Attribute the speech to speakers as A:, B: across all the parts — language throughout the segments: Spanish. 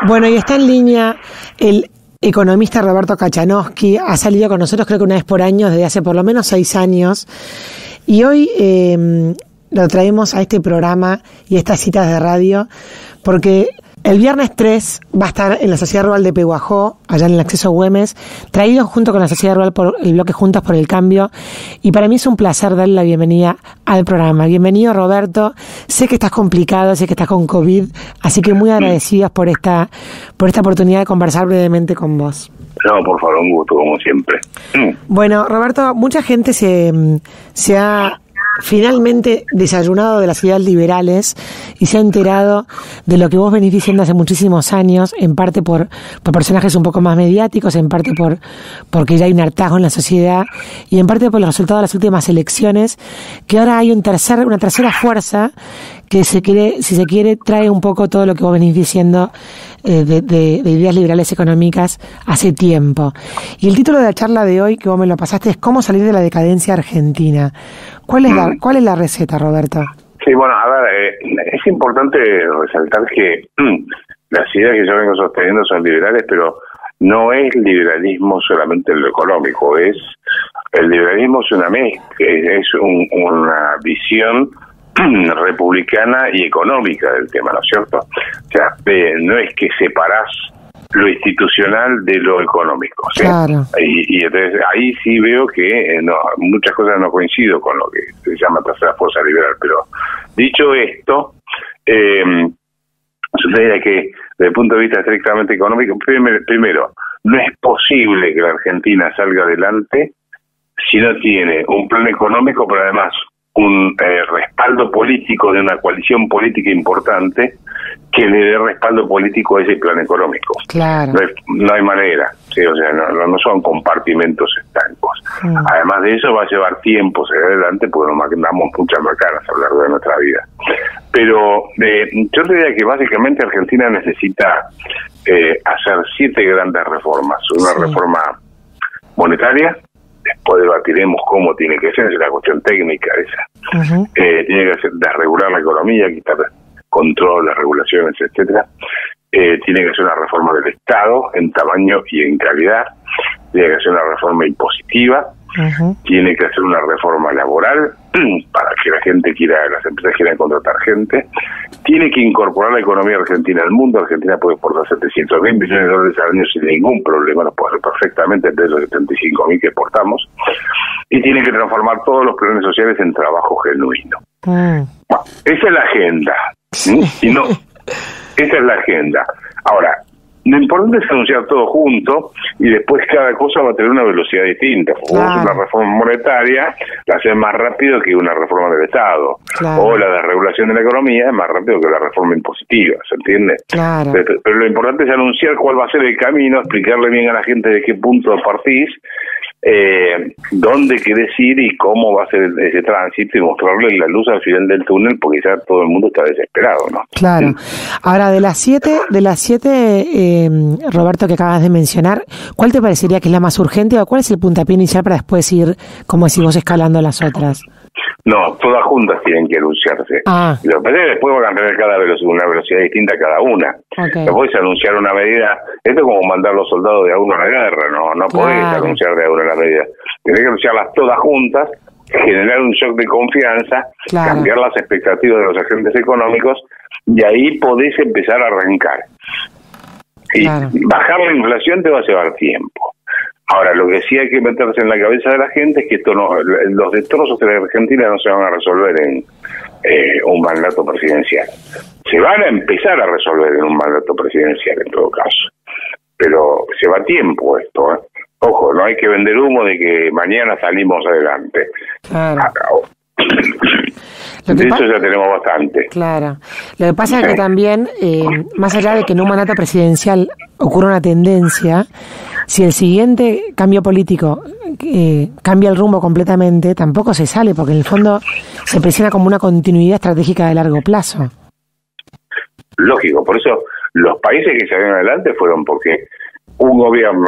A: Bueno, y está en línea el economista Roberto Kachanowski. Ha salido con nosotros creo que una vez por año desde hace por lo menos 6 años. Y hoy lo traemos a este programa y a estas citas de radio porque el viernes 3 va a estar en la Sociedad Rural de Pehuajó, allá en el Acceso Güemes, traído junto con la Sociedad Rural por el bloque Juntos por el Cambio. Y para mí es un placer darle la bienvenida al programa. Bienvenido, Roberto. Sé que estás complicado, sé que estás con COVID, así que muy agradecidas por esta oportunidad de conversar brevemente con vos.
B: No, por favor, un gusto, como siempre.
A: Bueno, Roberto, mucha gente se ha finalmente desayunado de las ideas liberales y se ha enterado de lo que vos venís diciendo hace muchísimos años, en parte por personajes un poco más mediáticos, en parte porque ya hay un hartazgo en la sociedad y en parte por los resultados de las últimas elecciones, que ahora hay una tercera fuerza que si se quiere trae un poco todo lo que vos venís diciendo de ideas liberales económicas hace tiempo. Y el título de la charla de hoy, que vos me lo pasaste, es ¿Cómo salir de la decadencia argentina? ¿Cuál es la receta, Roberto?
B: Sí, bueno, a ver, es importante resaltar que las ideas que yo vengo sosteniendo son liberales, pero no es liberalismo solamente en lo económico, el liberalismo es una mezcla, es una visión republicana y económica del tema, ¿no es cierto? O sea, no es que separás lo institucional de lo económico, ¿sí? Claro. Y entonces ahí sí veo que muchas cosas no coincido con lo que se llama tercera fuerza liberal, pero dicho esto, sucede que desde el punto de vista estrictamente económico, primero, no es posible que la Argentina salga adelante si no tiene un plan económico, pero además un respaldo político de una coalición política importante que le dé respaldo político a ese plan económico. Claro. No hay manera, ¿sí? O sea, no son compartimentos estancos. Además de eso va a llevar tiempo seguir adelante porque nos mandamos muchas macanas a lo largo de nuestra vida. Pero yo te diría que básicamente Argentina necesita hacer 7 grandes reformas. Una reforma monetaria. Después debatiremos cómo tiene que ser, es una cuestión técnica esa. Tiene que ser desregular la economía, quitar control, las regulaciones, etcétera. Tiene que ser una reforma del Estado en tamaño y en calidad. Tiene que ser una reforma impositiva. Tiene que hacer una reforma laboral para que las empresas quieran contratar gente. Tiene que incorporar la economía argentina al mundo. Argentina puede exportar 700.000 millones de dólares al año sin ningún problema, lo puede hacer perfectamente entre los 75.000 que exportamos. Y tiene que transformar todos los planes sociales en trabajo genuino. Bueno, esa es la agenda. Esa es la agenda. Ahora, lo importante es anunciar todo junto y después cada cosa va a tener una velocidad distinta. Una reforma monetaria la hace más rápido que una reforma del Estado. O la desregulación de la economía es más rápido que la reforma impositiva, ¿se entiende? Pero lo importante es anunciar cuál va a ser el camino, explicarle bien a la gente de qué punto partís, dónde querés ir y cómo va a ser ese tránsito y mostrarle la luz al final del túnel porque ya todo el mundo está desesperado, ¿no? Claro.
A: Ahora, de las siete Roberto, que acabas de mencionar, ¿cuál te parecería que es la más urgente o cuál es el puntapié inicial para después ir, como decís vos, escalando las otras?
B: No, todas juntas tienen que anunciarse. Lo que pasa es que después van a tener una velocidad distinta cada una. No podés anunciar una medida, esto es como mandar los soldados de a uno a la guerra, no podés anunciar de a uno la medida. Tenés que anunciarlas todas juntas, generar un shock de confianza, cambiar las expectativas de los agentes económicos y ahí podés empezar a arrancar. Y bajar la inflación te va a llevar tiempo. Ahora, lo que sí hay que meterse en la cabeza de la gente es que los destrozos de la Argentina no se van a resolver en un mandato presidencial. Se van a empezar a resolver en un mandato presidencial en todo caso. Pero lleva tiempo esto, ¿eh? Ojo, no hay que vender humo de que mañana salimos adelante. De eso ya tenemos bastante.
A: Claro. Lo que pasa es que también, más allá de que en un mandato presidencial ocurra una tendencia, si el siguiente cambio político cambia el rumbo completamente, tampoco se sale, porque en el fondo se presiona como una continuidad estratégica de largo plazo.
B: Lógico, por eso los países que salieron adelante fueron porque un gobierno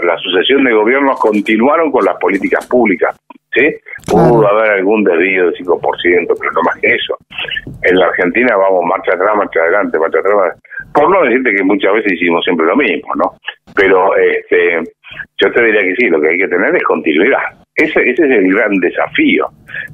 B: la sucesión de gobiernos continuaron con las políticas públicas, ¿sí? Pudo haber algún desvío del 5%, pero no más que eso. en la Argentina vamos marcha atrás, marcha adelante, marcha atrás. Por no decirte que muchas veces hicimos siempre lo mismo, ¿no? Pero yo te diría que sí, lo que hay que tener es continuidad. Ese es el gran desafío,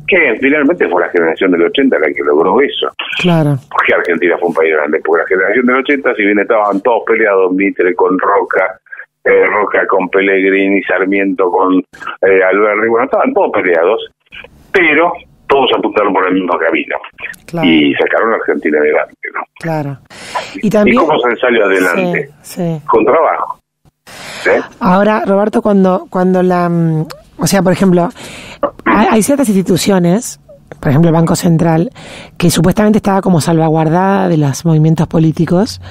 B: que finalmente fue la generación del 80 la que logró eso.
A: Claro.
B: Porque Argentina fue un país grande, porque la generación del 80, si bien estaban todos peleados, Mitre con Roca, Roca con Pellegrini, Sarmiento con Alberti, bueno, estaban todos peleados, pero todos apuntaron por el mismo camino. Claro. Y sacaron a Argentina adelante, ¿no?
A: Claro. ¿Y también
B: cómo se salió adelante?
A: Sí.
B: Con trabajo. ¿Sí?
A: Ahora, Roberto, cuando o sea, por ejemplo, hay ciertas instituciones, por ejemplo el Banco Central, que supuestamente estaba como salvaguardada de los movimientos políticos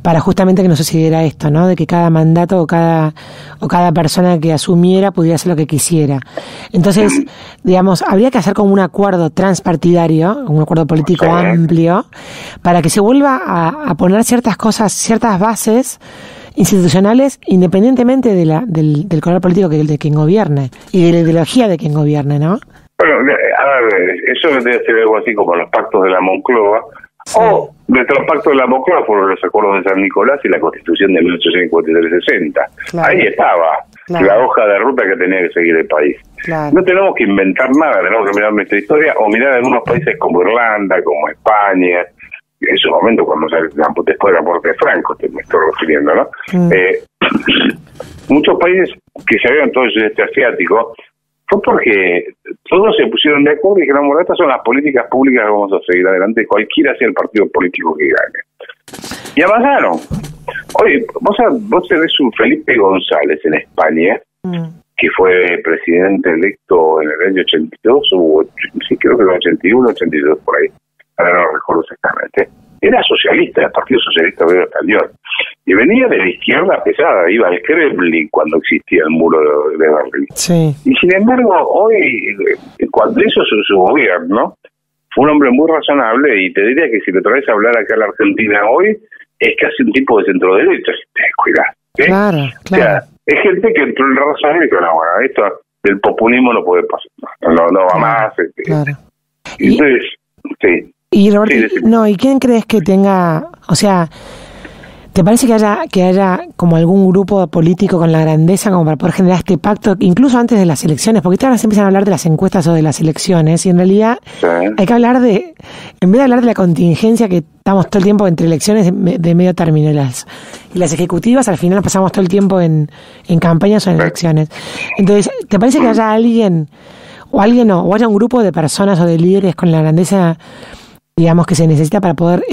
A: para justamente que no sucediera esto, ¿no? De que cada mandato o cada persona que asumiera pudiera hacer lo que quisiera. Entonces, digamos, habría que hacer como un acuerdo transpartidario, un acuerdo político amplio, para que se vuelva a poner ciertas cosas, ciertas bases institucionales, independientemente del color político de quien gobierne y de la ideología de quien gobierne, ¿no?
B: Bueno, a ver, eso debe ser algo así como los pactos de la Moncloa, o nuestros pactos de la Moncloa fueron los acuerdos de San Nicolás y la Constitución de 1853-60. Claro. Ahí estaba la hoja de ruta que tenía que seguir el país. Claro. No tenemos que inventar nada, tenemos que mirar nuestra historia o mirar algunos países como Irlanda, como España, en su momento cuando después del aporte de Franco, me estoy refiriendo, ¿no? Muchos países que se habían todo el sudeste asiático fue porque todos se pusieron de acuerdo y dijeron, bueno, estas son las políticas públicas que vamos a seguir adelante, cualquiera sea el partido político que gane. Y avanzaron. Oye, vos tenés un Felipe González en España, que fue presidente electo en el año 82, sí, creo que en el 81, 82, por ahí. Ahora no recuerdo exactamente. Era socialista, del Partido Socialista Obrero Español. Y venía de la izquierda pesada, iba al Kremlin cuando existía el muro de Berlín. Sí. Y sin embargo, hoy, cuando hizo su gobierno, fue un hombre muy razonable, y te diría que si le traes a hablar acá en la Argentina hoy, es casi un tipo de centro derecha, si te cuidas.
A: Claro, claro.
B: O sea, es gente que entró en la razón y dijo, no, bueno, esto del populismo no puede pasar, no va más.
A: Claro.
B: Entonces, sí.
A: Y Roberto, ¿y quién crees que tenga, o sea, te parece que haya como algún grupo político con la grandeza como para poder generar este pacto, incluso antes de las elecciones? Porque ahora se empiezan a hablar de las encuestas o de las elecciones, y en realidad hay que hablar en vez de hablar de la contingencia que estamos todo el tiempo entre elecciones de medio término y las ejecutivas, al final pasamos todo el tiempo en campañas o en elecciones. Entonces, ¿te parece que haya alguien o haya un grupo de personas o de líderes con la grandeza, digamos, que se necesita para poder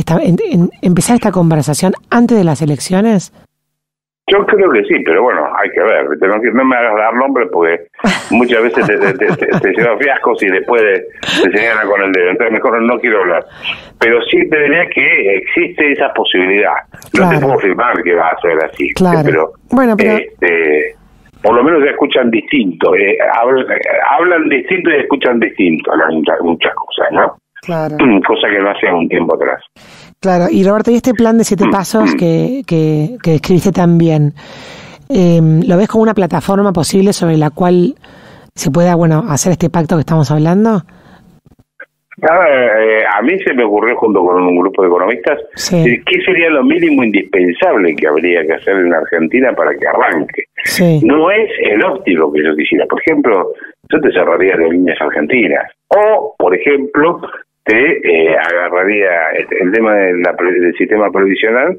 A: empezar esta conversación antes de las elecciones?
B: Yo creo que sí, pero bueno, hay que ver. No me hagas dar nombre porque muchas veces te llevan fiascos y después te señalan con el dedo. Entonces mejor no quiero hablar. Pero sí te diría que existe esa posibilidad. No te puedo afirmar que va a ser así. Claro. Pero por lo menos se escuchan distinto. Hablan distinto y escuchan distinto muchas cosas, ¿no? Claro. Cosa que no hacía un tiempo atrás.
A: Claro, y Roberto, ¿y este plan de 7 pasos que describiste tan bien, lo ves como una plataforma posible sobre la cual se pueda, hacer este pacto que estamos hablando?
B: A mí se me ocurrió, junto con un grupo de economistas, qué sería lo mínimo indispensable que habría que hacer en Argentina para que arranque. Sí. No es el óptimo que yo quisiera. Por ejemplo, yo te cerraría aerolíneas argentinas. O, por ejemplo, te agarraría el tema del sistema previsional,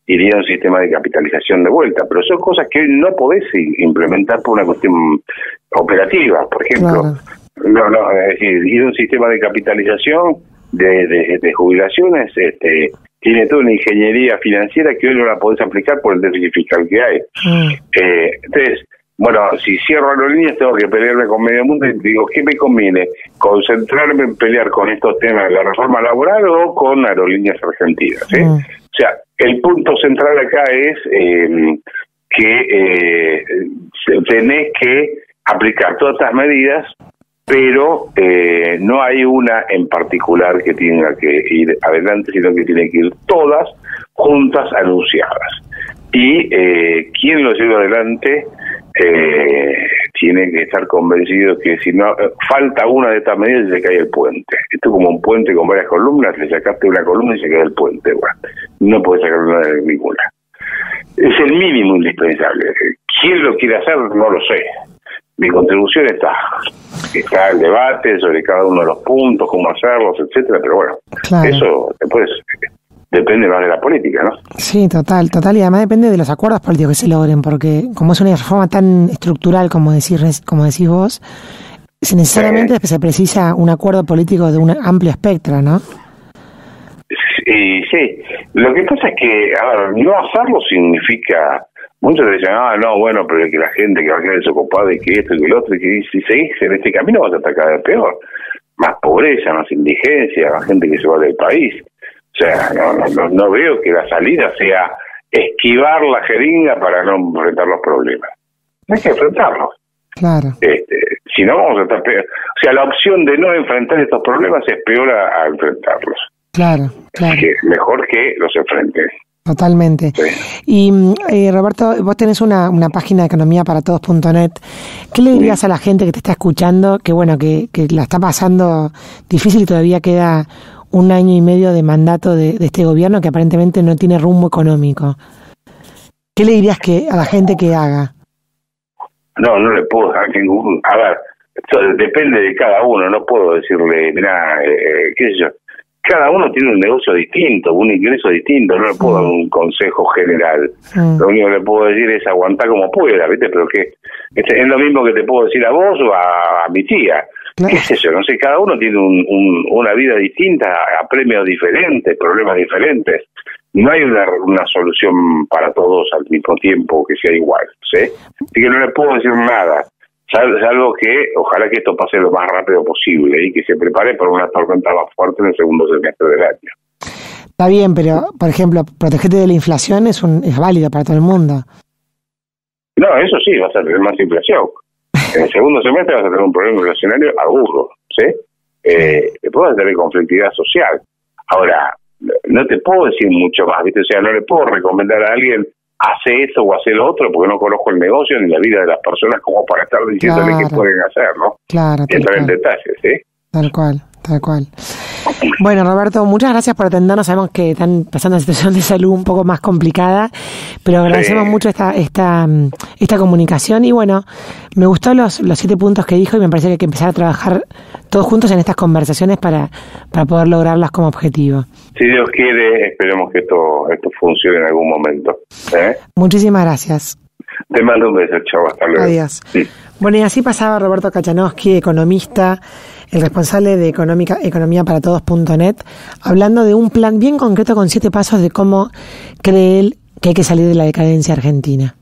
B: iría a un sistema de capitalización de vuelta. Pero son cosas que no podés implementar por una cuestión operativa. Por ejemplo, es decir, ir a un sistema de capitalización de jubilaciones, tiene toda una ingeniería financiera que hoy no la podés aplicar por el déficit fiscal que hay. Entonces, si cierro aerolíneas tengo que pelearme con medio mundo y digo, ¿qué me conviene? ¿Concentrarme en pelear con estos temas de la reforma laboral o con aerolíneas argentinas? ¿Sí? O sea, el punto central acá es que tenés que aplicar todas estas medidas, pero no hay una en particular que tenga que ir adelante, sino que tienen que ir todas juntas anunciadas. Y quien lo lleva adelante tiene que estar convencido que si no falta una de estas medidas se cae el puente. Esto es como un puente con varias columnas, le sacaste una columna y se cae el puente. Bueno, no puedes sacar una de ninguna. Es el mínimo indispensable. ¿Quién lo quiere hacer? No lo sé. Mi contribución está el debate sobre cada uno de los puntos, cómo hacerlos, etcétera, pero bueno, claro, eso después depende más de la política, ¿no? Sí,
A: total, y además depende de los acuerdos políticos que se logren, porque como es una reforma tan estructural como decís vos, necesariamente se precisa un acuerdo político de un amplio espectro, ¿no?
B: Sí, lo que pasa es que, a ver, no hacerlo significa, muchos dicen, no, bueno, pero es que la gente que va a quedar desocupada y que esto y que el otro, y que si seguís en este camino vas a estar cada vez peor, más pobreza, más indigencia, más gente que se va del país. O sea, no veo que la salida sea esquivar la jeringa para no enfrentar los problemas. Hay que enfrentarlos.
A: Claro.
B: Si no, vamos a estar peor. O sea, la opción de no enfrentar estos problemas es peor a enfrentarlos.
A: Claro.
B: Que mejor que los enfrentes.
A: Totalmente. Sí. Y Roberto, vos tenés una página de economiaparatodos.net. ¿Qué le dirías a la gente que te está escuchando, que bueno, que la está pasando difícil y todavía queda 1 año y medio de mandato de este gobierno que aparentemente no tiene rumbo económico? ¿Qué le dirías a la gente que haga?
B: No le puedo dar ningún... A ver, depende de cada uno, no puedo decirle, mirá, qué sé yo. Cada uno tiene un negocio distinto, un ingreso distinto, no le puedo dar un consejo general. Lo único que le puedo decir es aguantar como pueda, ¿viste? Pero que es lo mismo que te puedo decir a vos o a mi tía. ¿Qué es eso? No sé, cada uno tiene una vida distinta, a premios diferentes, problemas diferentes. No hay una solución para todos al mismo tiempo que sea igual, ¿sí? Así que no le puedo decir nada, salvo que ojalá que esto pase lo más rápido posible y que se prepare para una tormenta más fuerte en el segundo semestre del año.
A: Está bien, pero, por ejemplo, protegerte de la inflación es válido para todo el mundo.
B: No, eso sí, vas a tener más inflación. En el segundo semestre vas a tener un problema inflacionario agudo, ¿sí? Después vas a tener conflictividad social. Ahora, no te puedo decir mucho más, ¿viste? O sea, no le puedo recomendar a alguien hace eso o hace lo otro porque no conozco el negocio ni la vida de las personas como para estar diciéndole qué pueden hacer, ¿no?
A: Claro.
B: Entrar en detalles, ¿sí?
A: Tal cual. Bueno, Roberto, muchas gracias por atendernos. Sabemos que están pasando una situación de salud un poco más complicada, pero agradecemos mucho esta comunicación y bueno, me gustó los 7 puntos que dijo y me parece que hay que empezar a trabajar todos juntos en estas conversaciones para poder lograrlas como objetivo.
B: Si Dios quiere, esperemos que esto funcione en algún momento.
A: Muchísimas gracias.
B: Te mando un beso, chao, hasta luego.
A: Adiós. Sí. Bueno, y así pasaba Roberto Kachanowski, economista, el responsable de economiaparatodos.net, hablando de un plan bien concreto con 7 pasos de cómo cree él que hay que salir de la decadencia argentina.